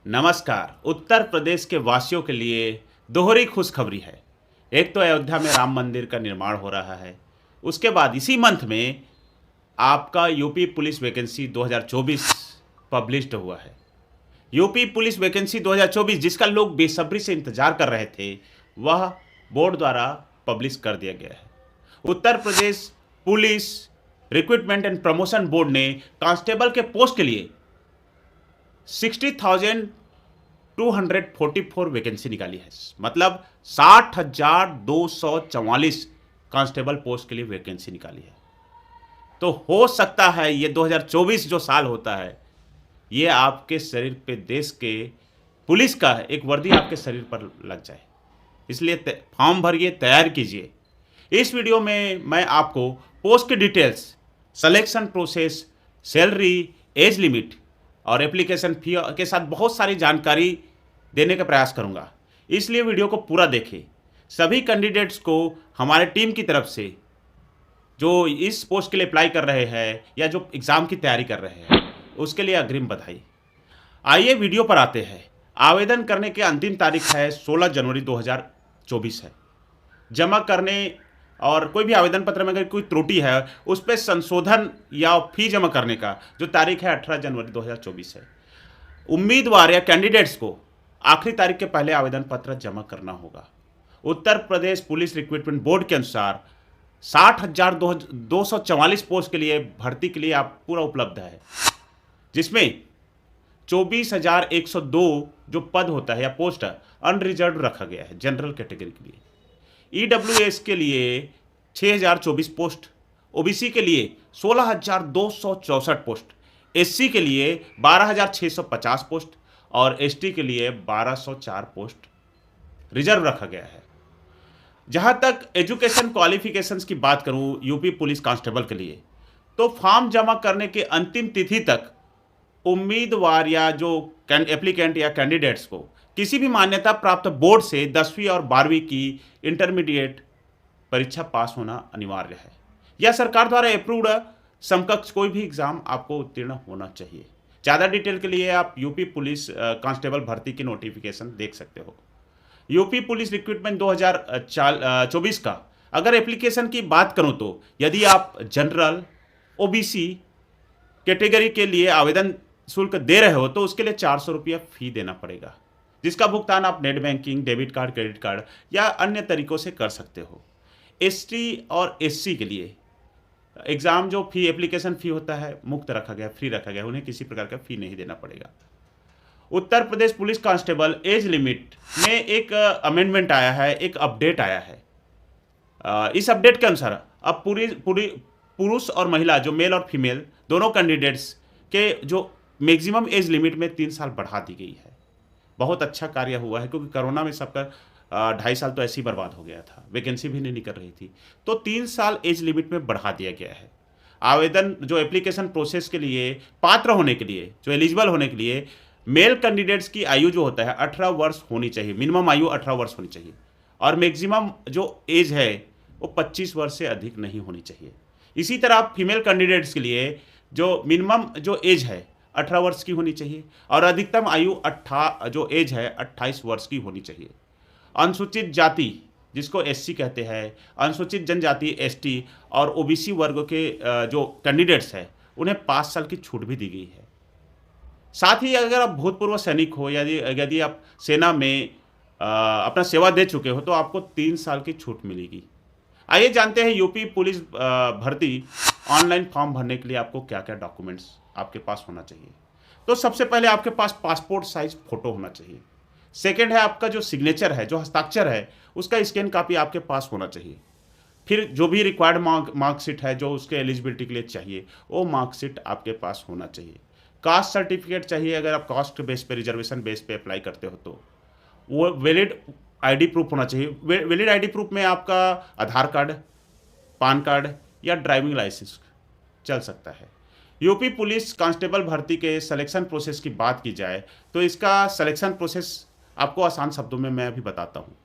नमस्कार। उत्तर प्रदेश के वासियों के लिए दोहरी खुशखबरी है। एक तो अयोध्या में राम मंदिर का निर्माण हो रहा है। उसके बाद इसी मंथ में आपका यूपी पुलिस वैकेंसी 2024 पब्लिश्ड हुआ है। यूपी पुलिस वैकेंसी 2024 जिसका लोग बेसब्री से इंतजार कर रहे थे, वह बोर्ड द्वारा पब्लिश कर दिया गया है। Uttar Pradesh police recruitment and promotion board ने कांस्टेबल के पोस्ट के लिए 60,244 वैकेंसी निकाली है। मतलब 60,244 कांस्टेबल पोस्ट के लिए वैकेंसी निकाली है। तो हो सकता है ये 2024 जो साल होता है, ये आपके शरीर पे देश के पुलिस का एक वर्दी आपके शरीर पर लग जाए। इसलिए फॉर्म भरिए, तैयार कीजिए। इस वीडियो में मैं आपको पोस्ट की details, selection process, salary, age limit और एप्लीकेशन फी के साथ बहुत सारी जानकारी देने का प्रयास करूंगा। इसलिए वीडियो को पूरा देखें। सभी कैंडिडेट्स को हमारे टीम की तरफ से जो इस पोस्ट के लिए अप्लाई कर रहे हैं या जो एग्ज़ाम की तैयारी कर रहे हैं, उसके लिए अग्रिम बधाई। आइए वीडियो पर आते हैं। आवेदन करने की अंतिम तारीख है 16 जनवरी 2024 है। जमा करने और कोई भी आवेदन पत्र में अगर कोई त्रुटि है, उस पर संशोधन या फी जमा करने का जो तारीख है 18 जनवरी 2024 है। उम्मीदवार या कैंडिडेट्स को आखिरी तारीख के पहले आवेदन पत्र जमा करना होगा। उत्तर प्रदेश पुलिस रिक्रूटमेंट बोर्ड के अनुसार 60,244 पोस्ट के लिए भर्ती के लिए आप पूरा उपलब्ध है, जिसमें 24,102 जो पद होता है या पोस्ट अनरिजर्व रखा गया है जनरल कैटेगरी के लिए। ईडब्ल्यूएस के लिए 6,024 पोस्ट, ओबीसी के लिए 16,264 पोस्ट, एससी के लिए 12,650 पोस्ट और एसटी के लिए 1,204 पोस्ट रिजर्व रखा गया है। जहां तक एजुकेशन क्वालिफिकेशंस की बात करूं यूपी पुलिस कांस्टेबल के लिए, तो फॉर्म जमा करने के अंतिम तिथि तक उम्मीदवार या जो एप्लीकेंट या कैंडिडेट्स को किसी भी मान्यता प्राप्त बोर्ड से 10वीं और 12वीं की इंटरमीडिएट परीक्षा पास होना अनिवार्य है या सरकार द्वारा अप्रूव्ड समकक्ष कोई भी एग्जाम आपको उत्तीर्ण होना चाहिए। ज़्यादा डिटेल के लिए आप यूपी पुलिस कांस्टेबल भर्ती की नोटिफिकेशन देख सकते हो। यूपी पुलिस रिक्रूटमेंट 2024 का अगर एप्लीकेशन की बात करूं तो यदि आप जनरल ओबीसी कैटेगरी के लिए आवेदन शुल्क दे रहे हो तो उसके लिए 400 रुपया फी देना पड़ेगा, जिसका भुगतान आप net banking, debit card, credit card या अन्य तरीकों से कर सकते हो। एसटी और एससी के लिए एग्ज़ाम जो फी एप्लीकेशन फ़ी होता है मुफ्त रखा गया, फ्री रखा गया, उन्हें किसी प्रकार का फ़ी नहीं देना पड़ेगा। उत्तर Pradesh police constable age limit में एक अमेंडमेंट आया है, एक अपडेट आया है। इस अपडेट के अनुसार अब पूरी पूरी पुरुष और महिला जो मेल और फीमेल दोनों कैंडिडेट्स के जो मैक्सिमम एज लिमिट में 3 साल बढ़ा दी गई है। बहुत अच्छा कार्य हुआ है, क्योंकि कोरोना में सबका 2.5 साल तो ऐसे ही बर्बाद हो गया था, वैकेंसी भी नहीं निकल रही थी, तो 3 साल एज लिमिट में बढ़ा दिया गया है। आवेदन जो एप्लीकेशन प्रोसेस के लिए पात्र होने के लिए, जो एलिजिबल होने के लिए मेल कैंडिडेट्स की आयु जो होता है 18 वर्ष होनी चाहिए, मिनिमम आयु 18 वर्ष होनी चाहिए और मैक्सिमम जो एज है वो 25 वर्ष से अधिक नहीं होनी चाहिए। इसी तरह फीमेल कैंडिडेट्स के लिए जो मिनिमम जो एज है 18 वर्ष की होनी चाहिए और अधिकतम आयु जो एज है 28 वर्ष की होनी चाहिए। अनुसूचित जाति जिसको एससी कहते हैं, अनुसूचित जनजाति एसटी और ओबीसी वर्ग के जो कैंडिडेट्स हैं उन्हें 5 साल की छूट भी दी गई है। साथ ही अगर आप भूतपूर्व सैनिक हो, यदि आप सेना में अपना सेवा दे चुके हो तो आपको 3 साल की छूट मिलेगी। आइए जानते हैं यूपी पुलिस भर्ती ऑनलाइन फॉर्म भरने के लिए आपको क्या क्या डॉक्यूमेंट्स आपके पास होना चाहिए। तो सबसे पहले आपके पास पासपोर्ट साइज फोटो होना चाहिए। सेकंड है आपका जो सिग्नेचर है, जो हस्ताक्षर है, उसका स्कैन कॉपी आपके पास होना चाहिए। फिर जो भी रिक्वायर्ड मार्कशीट है जो उसके एलिजिबिलिटी के लिए चाहिए, वो मार्कशीट आपके पास होना चाहिए। कास्ट सर्टिफिकेट चाहिए, अगर आप कास्ट बेस पे, रिजर्वेशन बेस पे अप्लाई करते हो तो वो वैलिड आईडी प्रूफ होना चाहिए। वैलिड आईडी प्रूफ में आपका आधार कार्ड, पान कार्ड या ड्राइविंग लाइसेंस चल सकता है। यूपी पुलिस कांस्टेबल भर्ती के सिलेक्शन प्रोसेस की बात की जाए तो इसका सिलेक्शन प्रोसेस आपको आसान शब्दों में मैं अभी बताता हूँ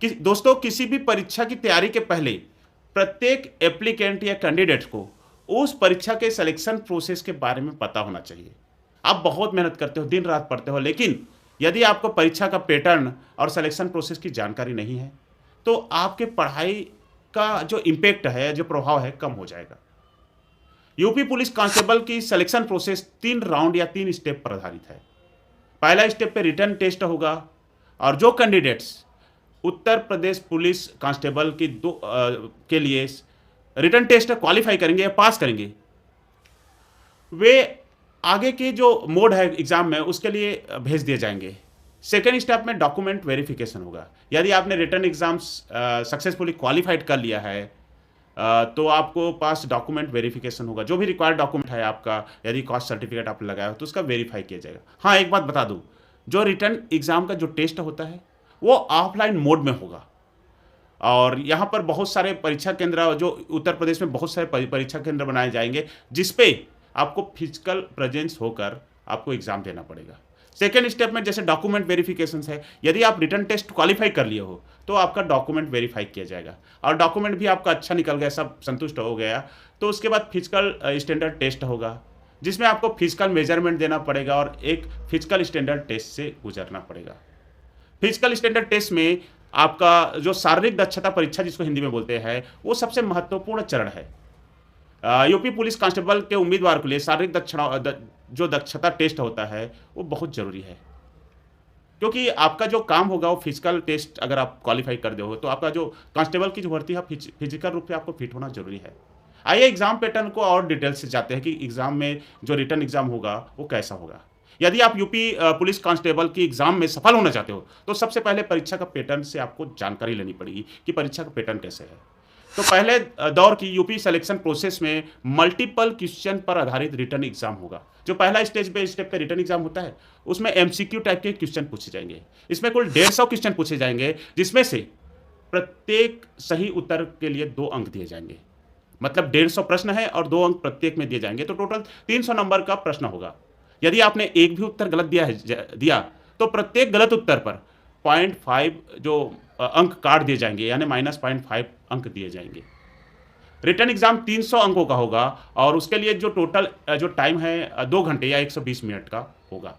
कि दोस्तों, किसी भी परीक्षा की तैयारी के पहले प्रत्येक एप्लीकेंट या कैंडिडेट को उस परीक्षा के सिलेक्शन प्रोसेस के बारे में पता होना चाहिए। आप बहुत मेहनत करते हो, दिन रात पढ़ते हो, लेकिन यदि आपको परीक्षा का पैटर्न और सिलेक्शन प्रोसेस की जानकारी नहीं है, तो आपके पढ़ाई का जो इम्पैक्ट है, जो प्रभाव है, कम हो जाएगा। यूपी पुलिस कांस्टेबल की सिलेक्शन प्रोसेस 3 राउंड या 3 स्टेप पर आधारित है। पहला स्टेप पे रिटन टेस्ट होगा और जो कैंडिडेट्स उत्तर प्रदेश पुलिस कांस्टेबल की के लिए रिटन टेस्ट क्वालिफाई करेंगे या पास करेंगे, वे आगे के जो मोड है एग्जाम में उसके लिए भेज दिए जाएंगे। सेकेंड स्टेप में डॉक्यूमेंट वेरिफिकेशन होगा। यदि आपने रिटन एग्जाम्स सक्सेसफुली क्वालिफाइड कर लिया है, तो आपको पास डॉक्यूमेंट वेरिफिकेशन होगा। जो भी रिक्वायर्ड डॉक्यूमेंट है आपका, यदि कास्ट सर्टिफिकेट आप लगाए हो तो उसका वेरीफाई किया जाएगा। हाँ, एक बात बता दूं, जो रिटन एग्जाम का जो टेस्ट होता है वो ऑफलाइन मोड में होगा और यहाँ पर बहुत सारे परीक्षा केंद्र, जो उत्तर प्रदेश में बहुत सारे परीक्षा केंद्र बनाए जाएंगे जिसपे आपको फिजिकल प्रेजेंस होकर आपको एग्जाम देना पड़ेगा। सेकेंड स्टेप में जैसे डॉक्यूमेंट वेरिफिकेशन है, यदि आप रिटन टेस्ट क्वालिफाई कर लिए हो तो आपका डॉक्यूमेंट वेरीफाई किया जाएगा और डॉक्यूमेंट भी आपका अच्छा निकल गया, सब संतुष्ट हो गया, तो उसके बाद फिजिकल स्टैंडर्ड टेस्ट होगा जिसमें आपको फिजिकल मेजरमेंट देना पड़ेगा और एक फिजिकल स्टैंडर्ड टेस्ट से गुजरना पड़ेगा। फिजिकल स्टैंडर्ड टेस्ट में आपका जो शारीरिक दक्षता परीक्षा जिसको हिंदी में बोलते हैं, वो सबसे महत्वपूर्ण चरण है। यूपी पुलिस कांस्टेबल के उम्मीदवार के लिए शारीरिक जो दक्षता टेस्ट होता है वो बहुत ज़रूरी है, क्योंकि आपका जो काम होगा वो फिजिकल टेस्ट अगर आप क्वालिफाई कर दो तो आपका जो कांस्टेबल की जो भर्ती है फिजिकल रूप से आपको फिट होना जरूरी है। आइए एग्जाम पैटर्न को और डिटेल से जाते हैं कि एग्जाम में जो रिटन एग्जाम होगा वो कैसा होगा। यदि आप यूपी पुलिस कांस्टेबल की एग्जाम में सफल होना चाहते हो तो सबसे पहले परीक्षा का पैटर्न से आपको जानकारी लेनी पड़ेगी कि परीक्षा का पैटर्न कैसे है। तो पहले दौर की यूपी सिलेक्शन प्रोसेस में मल्टीपल क्वेश्चन पर आधारित रिटन एग्जाम होगा। जो पहला स्टेप पे रिटन एग्जाम होता है उसमें एमसीक्यू टाइप के क्वेश्चन पूछे जाएंगे। इसमें कुल 150 क्वेश्चन पूछे जाएंगे जिसमें से प्रत्येक सही उत्तर के लिए 2 अंक दिए जाएंगे। मतलब 150 प्रश्न है और 2 अंक प्रत्येक में दिए जाएंगे, तो टोटल 300 नंबर का प्रश्न होगा। यदि आपने एक भी उत्तर गलत दिया तो प्रत्येक गलत उत्तर पर 0.5 जो अंक काट दिए जाएंगे, यानी -0.5 अंक दिए जाएंगे। रिटन एग्जाम 300 अंकों का होगा और उसके लिए जो टोटल जो टाइम है 2 घंटे या 120 मिनट का होगा।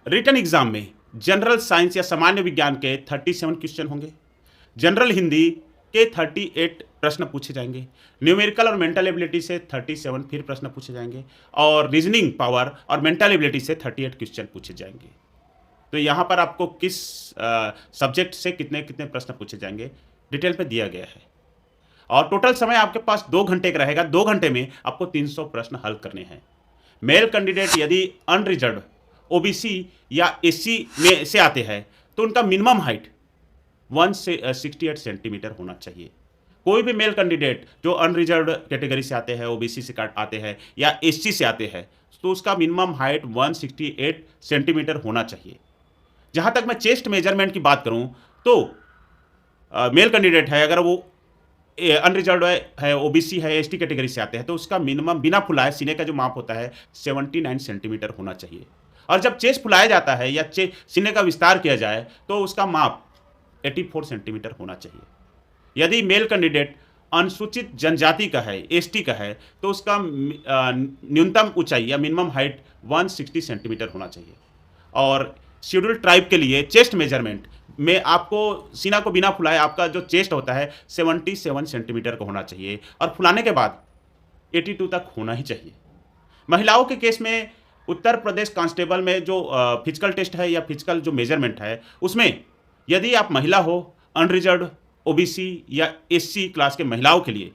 रिटन एग्जाम में जनरल साइंस या सामान्य विज्ञान के 37 क्वेश्चन होंगे, जनरल हिंदी के 38 प्रश्न पूछे जाएंगे, न्यूमेरिकल और मेंटल एबिलिटी से 37 फिर प्रश्न पूछे जाएंगे और रीजनिंग पावर और मेंटल एबिलिटी से 38 क्वेश्चन पूछे जाएंगे। तो यहाँ पर आपको किस सब्जेक्ट से कितने कितने प्रश्न पूछे जाएंगे डिटेल पे दिया गया है और टोटल समय आपके पास 2 घंटे का रहेगा। 2 घंटे में आपको 300 प्रश्न हल करने हैं। मेल कैंडिडेट यदि अनरिजर्व, ओबीसी या एससी में से आते हैं तो उनका मिनिमम हाइट 168 सेंटीमीटर होना चाहिए। कोई भी मेल कैंडिडेट जो अनरिजर्व कैटेगरी से आते हैं, ओबीसी से आते हैं या एससी से आते हैं, तो उसका मिनिमम हाइट 168 सेंटीमीटर होना चाहिए। जहाँ तक मैं चेस्ट मेजरमेंट की बात करूँ तो मेल कैंडिडेट है, अगर वो अनरिजर्व है, ओबीसी है, एसटी कैटेगरी से आते हैं, तो उसका मिनिमम बिना फुलाए सीने का जो माप होता है 79 सेंटीमीटर होना चाहिए। और जब चेस्ट फुलाया जाता है या सीने का विस्तार किया जाए तो उसका माप 84 सेंटीमीटर होना चाहिए। यदि मेल कैंडिडेट अनुसूचित जनजाति का है, एसटी का है, तो उसका न्यूनतम ऊंचाई या मिनिमम हाइट 160 सेंटीमीटर होना चाहिए। और शेड्यूल ट्राइब के लिए चेस्ट मेजरमेंट में आपको सीना को बिना फुलाए आपका जो चेस्ट होता है 77 सेंटीमीटर का होना चाहिए और फुलाने के बाद 82 तक होना ही चाहिए। महिलाओं के केस में उत्तर प्रदेश कांस्टेबल में जो फिजिकल टेस्ट है या फिजिकल जो मेजरमेंट है, उसमें यदि आप महिला हो, अनरिजर्व, ओबीसी या एससी क्लास के महिलाओं के लिए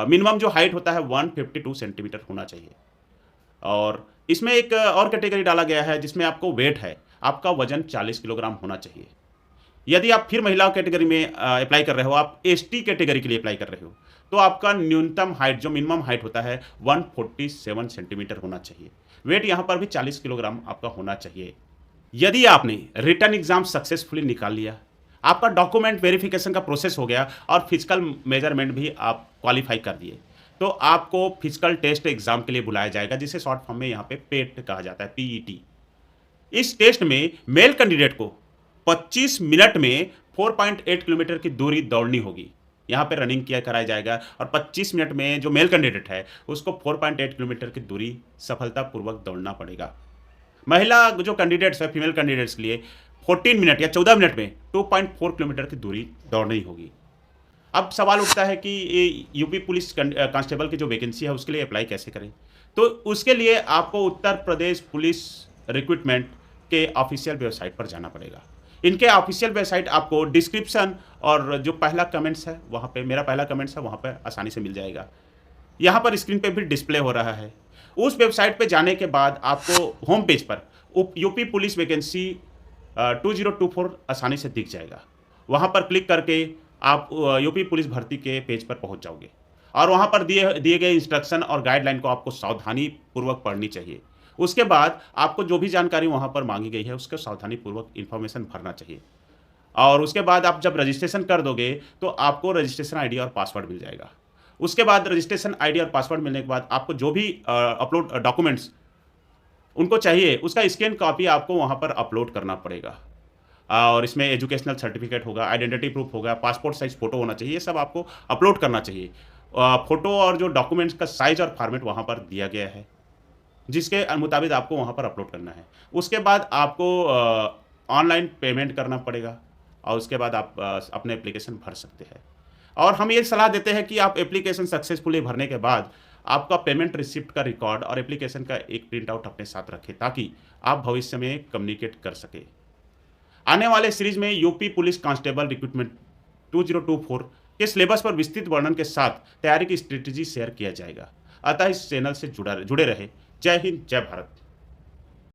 मिनिमम जो हाइट होता है 152 सेंटीमीटर होना चाहिए। और इसमें एक और कैटेगरी डाला गया है जिसमें आपको वेट है, आपका वजन 40 किलोग्राम होना चाहिए। यदि आप फिर महिला कैटेगरी में अप्लाई कर रहे हो, आप एसटी कैटेगरी के लिए अप्लाई कर रहे हो, तो आपका न्यूनतम हाइट जो मिनिमम हाइट होता है 147 सेंटीमीटर होना चाहिए। वेट यहाँ पर भी 40 किलोग्राम आपका होना चाहिए। यदि आपने रिटन एग्जाम सक्सेसफुली निकाल लिया, आपका डॉक्यूमेंट वेरिफिकेशन का प्रोसेस हो गया और फिजिकल मेजरमेंट भी आप क्वालिफाई कर दिए, तो आपको फिजिकल टेस्ट एग्जाम के लिए बुलाया जाएगा, जिसे शॉर्ट फॉर्म में यहाँ पे पेट कहा जाता है, पीईटी। इस टेस्ट में मेल कैंडिडेट को 25 मिनट में 4.8 किलोमीटर की दूरी दौड़नी होगी यहाँ पे रनिंग किया कराया जाएगा और 25 मिनट में जो मेल कैंडिडेट है, उसको 4.8 किलोमीटर की दूरी सफलतापूर्वक दौड़ना पड़ेगा। महिला जो कैंडिडेट्स है, फीमेल कैंडिडेट्स के लिए 14 मिनट या 14 मिनट में 2.4 किलोमीटर की दूरी दौड़नी होगी। अब सवाल उठता है कि ये यूपी पुलिस कांस्टेबल की जो वैकेंसी है, उसके लिए अप्लाई कैसे करें? तो उसके लिए आपको उत्तर प्रदेश पुलिस रिक्रूटमेंट के ऑफिशियल वेबसाइट पर जाना पड़ेगा। इनके ऑफिशियल वेबसाइट आपको डिस्क्रिप्शन और जो पहला कमेंट्स है, वहाँ पे मेरा पहला कमेंट्स है, वहाँ पे आसानी से मिल जाएगा। यहाँ पर स्क्रीन पे भी डिस्प्ले हो रहा है। उस वेबसाइट पे जाने के बाद आपको होम पेज पर यूपी पुलिस वैकेंसी 2024 आसानी से दिख जाएगा। वहाँ पर क्लिक करके आप यूपी पुलिस भर्ती के पेज पर पहुँच जाओगे और वहाँ पर दिए दिए गए इंस्ट्रक्शन और गाइडलाइन को आपको सावधानीपूर्वक पढ़नी चाहिए। उसके बाद आपको जो भी जानकारी वहाँ पर माँगी गई है, उसको सावधानीपूर्वक इन्फॉर्मेशन भरना चाहिए और उसके बाद आप जब रजिस्ट्रेशन कर दोगे, तो आपको रजिस्ट्रेशन आईडी और पासवर्ड मिल जाएगा। उसके बाद रजिस्ट्रेशन आईडी और पासवर्ड मिलने के बाद आपको जो भी अपलोड डॉक्यूमेंट्स उनको चाहिए, उसका स्कैन कॉपी आपको वहाँ पर अपलोड करना पड़ेगा। और इसमें एजुकेशनल सर्टिफिकेट होगा, आइडेंटिटी प्रूफ होगा, पासपोर्ट साइज़ फ़ोटो होना चाहिए, ये सब आपको अपलोड करना चाहिए। फ़ोटो और जो डॉक्यूमेंट्स का साइज़ और फॉर्मेट वहाँ पर दिया गया है, जिसके मुताबिक आपको वहाँ पर अपलोड करना है। उसके बाद आपको ऑनलाइन पेमेंट करना पड़ेगा और उसके बाद आप अपने एप्लीकेशन भर सकते हैं। और हम ये सलाह देते हैं कि आप एप्लीकेशन सक्सेसफुली भरने के बाद आपका पेमेंट रिसिप्ट का रिकॉर्ड और एप्लीकेशन का एक प्रिंट आउट अपने साथ रखें, ताकि आप भविष्य में कम्युनिकेट कर सकें। आने वाले सीरीज में यूपी पुलिस कांस्टेबल रिक्रूटमेंट 2024 के सिलेबस पर विस्तृत वर्णन के साथ तैयारी की स्ट्रेटेजी शेयर किया जाएगा। अतः इस चैनल से जुड़े रहे। जय हिंद, जय भारत।